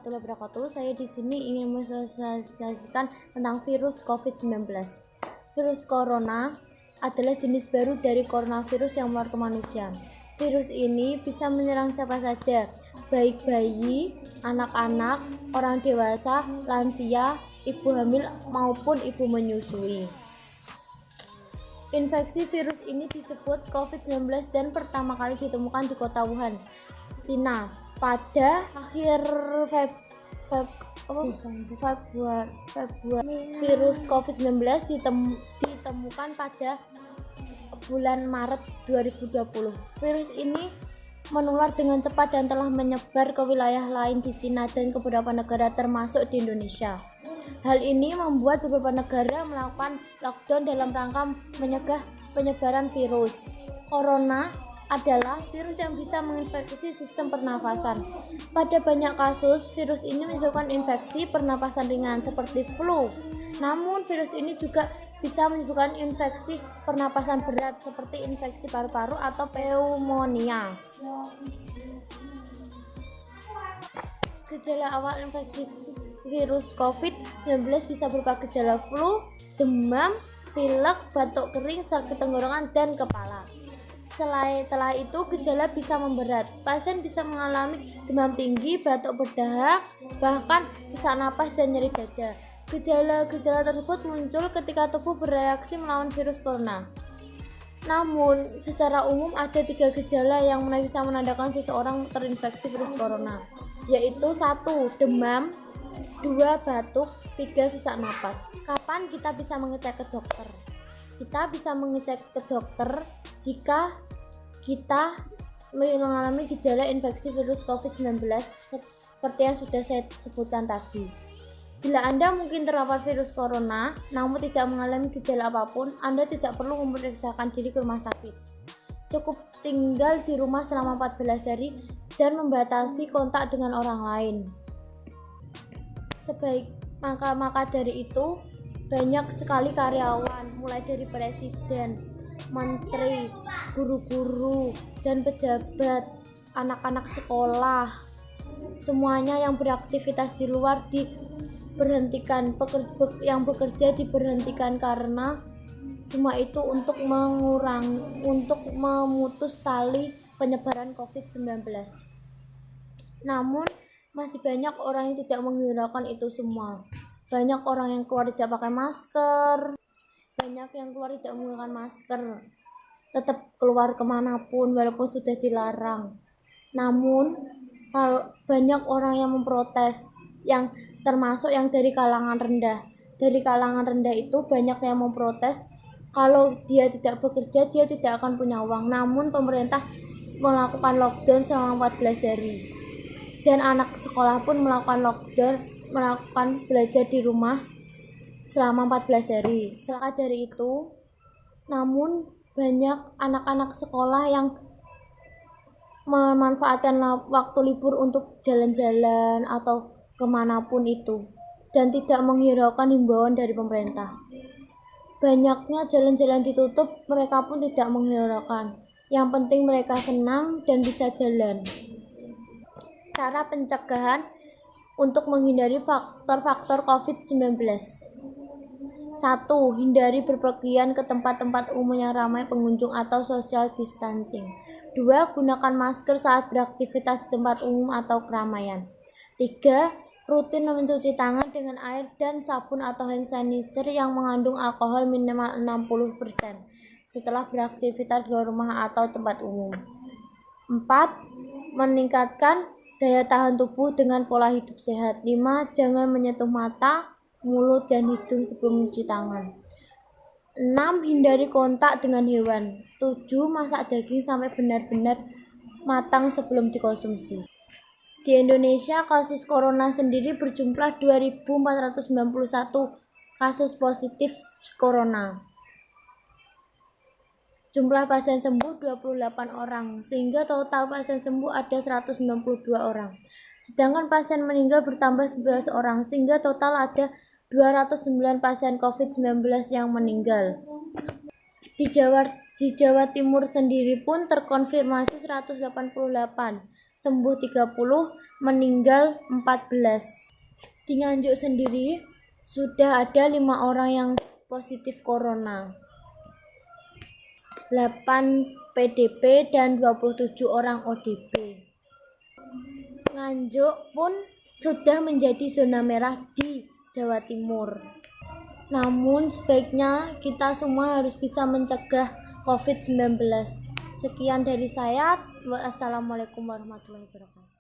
warahmatullahi wabarakatuh. Saya di sini ingin mensosialisasikan tentang virus COVID-19. Virus corona adalah jenis baru dari coronavirus yang menular ke manusia. Virus ini bisa menyerang siapa saja, baik bayi, anak-anak, orang dewasa, lansia, ibu hamil maupun ibu menyusui. Infeksi virus ini disebut COVID-19 dan pertama kali ditemukan di kota Wuhan, Cina pada akhir Februari. Virus COVID-19 ditemukan pada bulan Maret 2020. Virus ini menular dengan cepat dan telah menyebar ke wilayah lain di Cina dan ke beberapa negara termasuk di Indonesia. Hal ini membuat beberapa negara melakukan lockdown dalam rangka mencegah penyebaran virus. Corona adalah virus yang bisa menginfeksi sistem pernafasan. Pada banyak kasus, virus ini menyebabkan infeksi pernapasan ringan seperti flu. Namun, virus ini juga bisa menyebabkan infeksi pernapasan berat seperti infeksi paru-paru atau pneumonia. Gejala awal infeksi virus COVID-19 bisa berupa gejala flu, demam, pilek, batuk kering, sakit tenggorokan, dan kepala. Setelah itu gejala bisa memberat. Pasien bisa mengalami demam tinggi, batuk berdahak, bahkan sesak napas dan nyeri dada. Gejala-gejala tersebut muncul ketika tubuh bereaksi melawan virus corona. Namun, secara umum ada 3 gejala yang bisa menandakan seseorang terinfeksi virus corona, yaitu 1. Demam, 2. Batuk, 3. Sesak napas. Kapan kita bisa mengecek ke dokter? Kita bisa mengecek ke dokter jika kita mengalami gejala infeksi virus COVID-19 seperti yang sudah saya sebutkan tadi. Bila Anda mungkin terpapar virus corona namun tidak mengalami gejala apapun, Anda tidak perlu memeriksakan diri ke rumah sakit. Cukup tinggal di rumah selama 14 hari dan membatasi kontak dengan orang lain. Maka dari itu, banyak sekali karyawan, mulai dari presiden, menteri, guru-guru, dan pejabat, anak-anak sekolah, semuanya yang beraktivitas di luar diberhentikan, yang bekerja diberhentikan karena semua itu untuk memutus tali penyebaran COVID-19. Namun masih banyak orang yang tidak menghiraukan itu semua. Banyak orang yang keluar tidak pakai masker, banyak yang keluar tidak menggunakan masker, tetap keluar kemanapun walaupun sudah dilarang. Namun banyak orang yang memprotes, yang termasuk yang dari kalangan rendah. Dari kalangan rendah itu banyak yang memprotes kalau dia tidak bekerja, dia tidak akan punya uang. Namun pemerintah melakukan lockdown selama 14 hari. Dan anak sekolah pun melakukan belajar di rumah selama 14 hari. Selain dari itu, namun banyak anak-anak sekolah yang memanfaatkan waktu libur untuk jalan-jalan atau kemanapun itu dan tidak menghiraukan himbauan dari pemerintah. Banyaknya jalan-jalan ditutup, mereka pun tidak menghiraukan. Yang penting mereka senang dan bisa jalan. Cara pencegahan untuk menghindari faktor-faktor COVID-19. 1. Hindari berpergian ke tempat-tempat umum yang ramai pengunjung atau social distancing. 2. Gunakan masker saat beraktivitas di tempat umum atau keramaian. 3. Rutin mencuci tangan dengan air dan sabun atau hand sanitizer yang mengandung alkohol minimal 60% setelah beraktivitas di luar rumah atau tempat umum. 4. Meningkatkan daya tahan tubuh dengan pola hidup sehat. 5. Jangan menyentuh mata, mulut, dan hidung sebelum mencuci tangan. 6. Hindari kontak dengan hewan. 7. Masak daging sampai benar-benar matang sebelum dikonsumsi. Di Indonesia, kasus corona sendiri berjumlah 2.491 kasus positif corona. Jumlah pasien sembuh 28 orang, sehingga total pasien sembuh ada 192 orang. Sedangkan pasien meninggal bertambah 11 orang, sehingga total ada 209 pasien COVID-19 yang meninggal. Di Jawa Timur sendiri pun terkonfirmasi 188, sembuh 30, meninggal 14. Di Nganjuk sendiri sudah ada 5 orang yang positif corona, 8 PDP dan 27 orang ODP. Nganjuk pun sudah menjadi zona merah di Jawa Timur. Namun sebaiknya kita semua harus bisa mencegah COVID-19. Sekian dari saya. Wassalamualaikum warahmatullahi wabarakatuh.